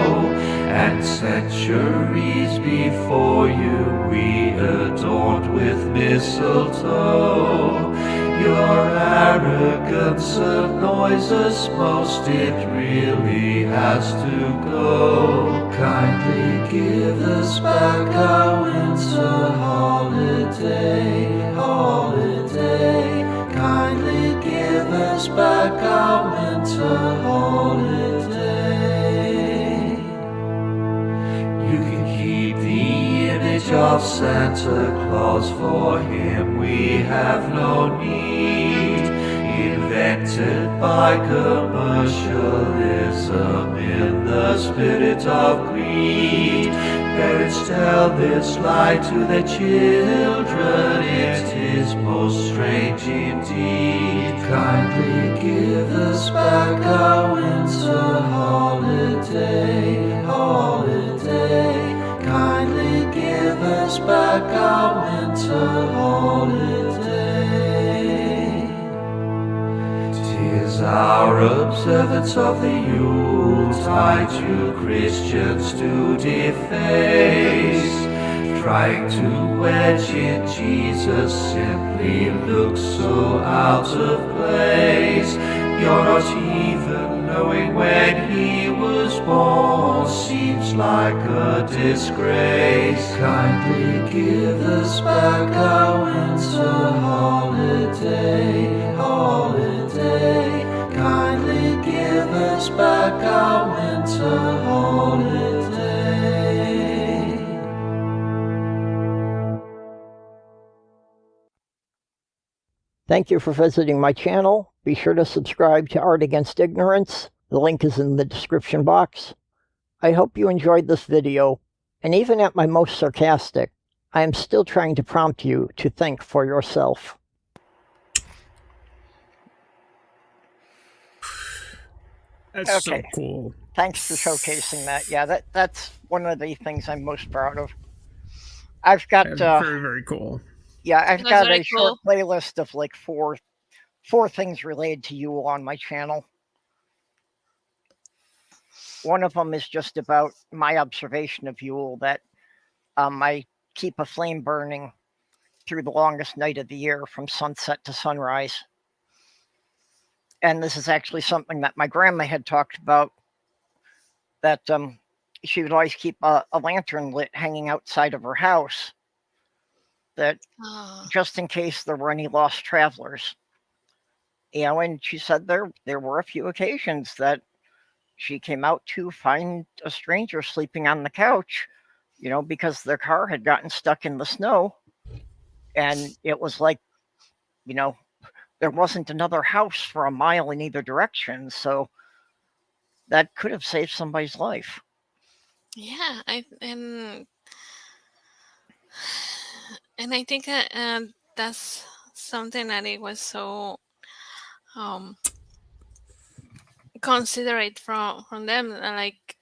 And centuries before you we adorned with mistletoe. Your arrogance annoys us most, it really has to go. Kindly give us back our winter holiday, holiday. Kindly give us back our winter holiday. You can keep the image of Santa Claus, for him we have no need. Invented by commercialism in the spirit of greed. Parents tell this lie to their children, it is most strange indeed. Kindly give us back our winter holiday, holiday. Kindly give us back our winter holiday. 'Tis our observance of the Yuletide you Christians do deface. Trying to wedge in Jesus simply looks so out of place. You're not even knowing when he was born, seems like a disgrace. Kindly give us back our winter holiday, holiday. Kindly give us back our winter holiday. Thank you for visiting my channel. Be sure to subscribe to Art Against Ignorance. The link is in the description box. I hope you enjoyed this video, and even at my most sarcastic, I am still trying to prompt you to think for yourself. That's so Okay. cool. Thanks for showcasing that. Yeah, that's one of the things I'm most proud of. I've got Very, very cool. yeah, I've That's got very a short cool. playlist of like four things related to Yule on my channel. One of them is just about my observation of Yule, that I keep a flame burning through the longest night of the year from sunset to sunrise. And this is actually something that my grandma had talked about, that she would always keep a lantern lit hanging outside of her house, that Ah, just in case there were any lost travelers. And she said there were a few occasions that she came out to find a stranger sleeping on the couch, because their car had gotten stuck in the snow. And it was like, there wasn't another house for a mile in either direction. So that could have saved somebody's life. yeah, and I think that's something that it was so um considerate from them, like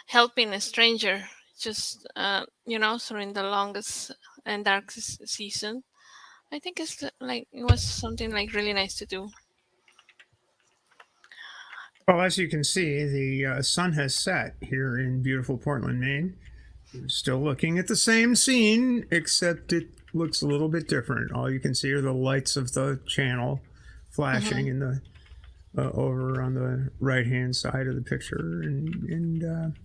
helping a stranger, just during the longest and darkest season. I think it's like it was something like really nice to do. Well, as you can see, the sun has set here in beautiful Portland, Maine. We're still looking at the same scene, except it looks a little bit different. All you can see are the lights of the channel flashing in the over on the right-hand side of the picture, and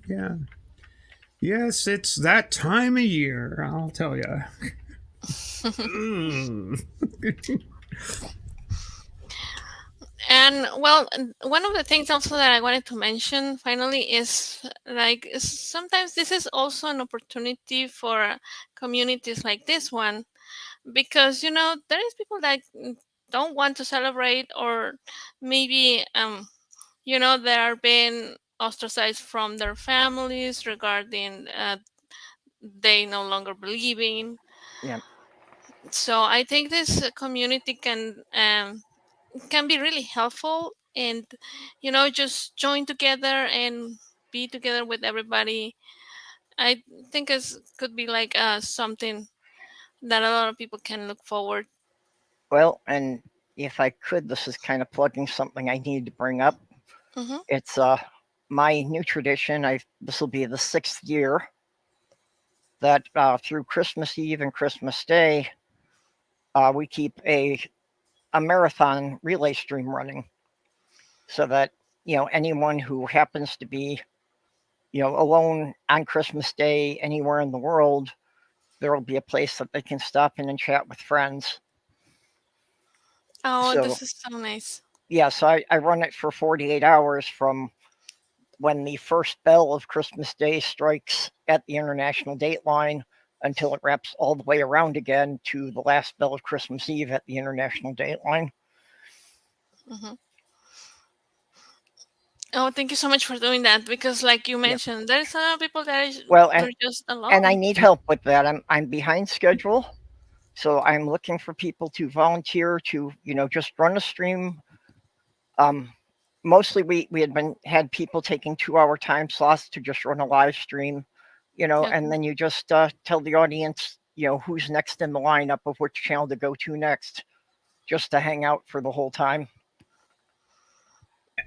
yeah, yes, it's that time of year. I'll tell you. And well, one of the things also that I wanted to mention finally is like sometimes this is also an opportunity for communities like this one, because there is people that don't want to celebrate, or maybe they are being ostracized from their families regarding they no longer believing. Yeah. So I think this community can be really helpful, and just join together and be together with everybody. I think it could be like something that a lot of people can look forward. Well, and if I could, this is kind of plugging something I need to bring up. Hmm. It's my new tradition. This will be the 6th year that through Christmas Eve and Christmas Day, we keep a a marathon relay stream running, so that anyone who happens to be alone on Christmas Day anywhere in the world, there will be a place that they can stop in and chat with friends. Oh, So this is so nice. yeah, so I run it for 48 hours from when the first bell of Christmas Day strikes at the international date line until it wraps all the way around again to the last bell of Christmas Eve at the international date line. Hmm. Oh, thank you so much for doing that, because like you mentioned, there's a lot of people that are just alone. And I need help with that. I'm behind schedule, so I'm looking for people to volunteer to just run a stream. Mostly we had people taking 2-hour time slots to just run a live stream, Okay. and then you just tell the audience who's next in the lineup of which channel to go to next, just to hang out for the whole time.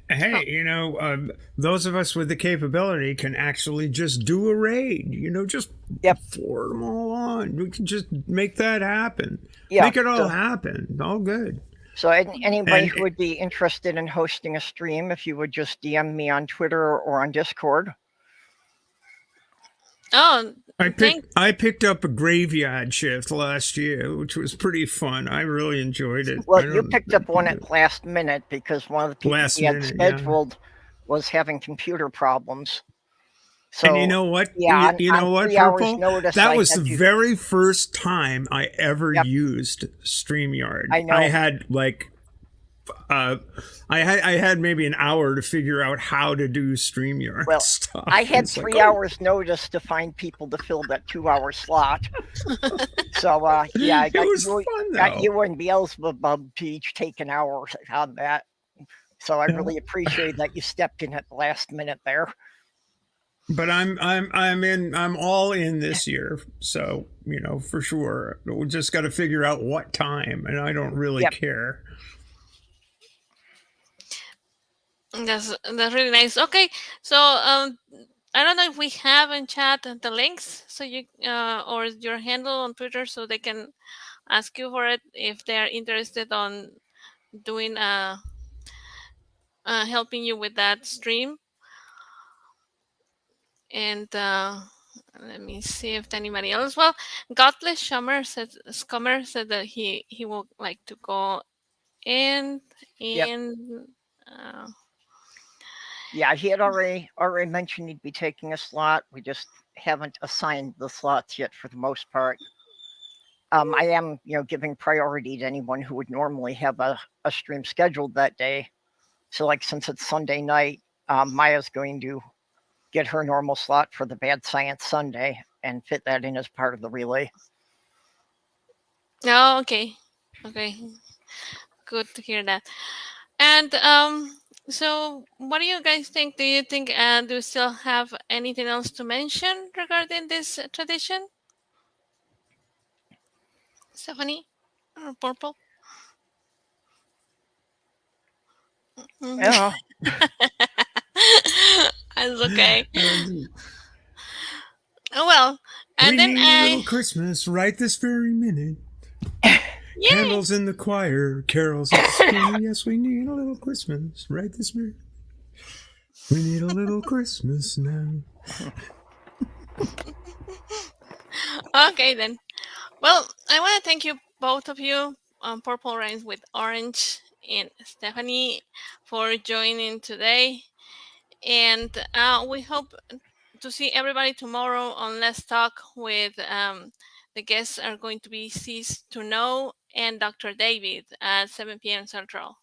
Hey, those of us with the capability can actually just do a raid. Just forward them all on. We can just make that happen. Yeah, Make it all happen. All good. So anybody who would be interested in hosting a stream, if you would just DM me on Twitter or on Discord. Oh, I picked up a graveyard shift last year, which was pretty fun. I really enjoyed it. Well, you picked up one at last minute because one of the people we had scheduled was having computer problems. So, and you know what? Yeah, you know what, Purple? That was the very first time I ever used StreamYard. I know. I had I had maybe an hour to figure out how to do StreamYard stuff. I had 3 hours notice to find people to fill that 2-hour slot. So I got you and Beelzebub to each take an hour on that. So I really appreciate that you stepped in at the last minute there. But I'm all in this year, so for sure. We just got to figure out what time, and I don't really care. That's really nice. Okay, so I don't know if we have in chat the links, so you or your handle on Twitter, so they can ask you for it if they are interested on doing helping you with that stream. And let me see if anybody else. Well, Godless Scummer said that he would like to go in. Yeah, he had already mentioned he'd be taking a slot. We just haven't assigned the slots yet for the most part. I am, giving priority to anyone who would normally have a stream scheduled that day. So, since it's Sunday night, Maya's going to get her normal slot for the Bad Science Sunday and fit that in as part of the relay. Oh, okay. Good to hear that. And so what do you guys think? Do you think do you still have anything else to mention regarding this tradition? Stephanie or Purple? Yeah. That's okay. Well, and we then need a little Christmas right this very minute. Yay! Candles in the choir, carols at the school. Yes, we need a little Christmas right this minute. We need a little Christmas now. Okay, then. Well, I want to thank you, both of you, Purple Rhymes with Orange and Stephanie, for joining today. And we hope to see everybody tomorrow on Let's Talk with the guests are going to be Cease to Know and Dr. David at 7 p.m. Central.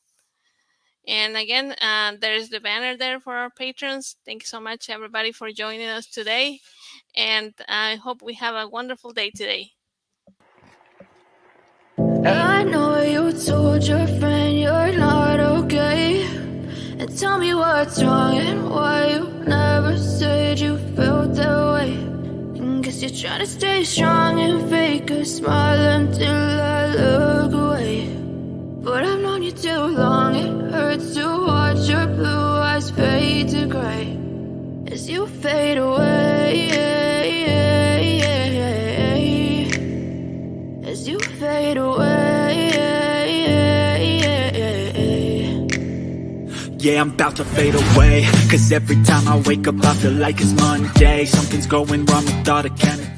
And again, there's the banner there for our patrons. Thank you so much, everybody, for joining us today. And I hope we have a wonderful day today. I know you told your friend you're not okay. And tell me what's wrong and why you never said you felt that way. And guess you're trying to stay strong and fake a smile until I look away. But I've known you too long, it hurts to watch your blue eyes fade to gray as you fade away. As you fade away. Yeah, I'm about to fade away, 'cause every time I wake up I feel like it's Monday. Something's going wrong with all the chemicals.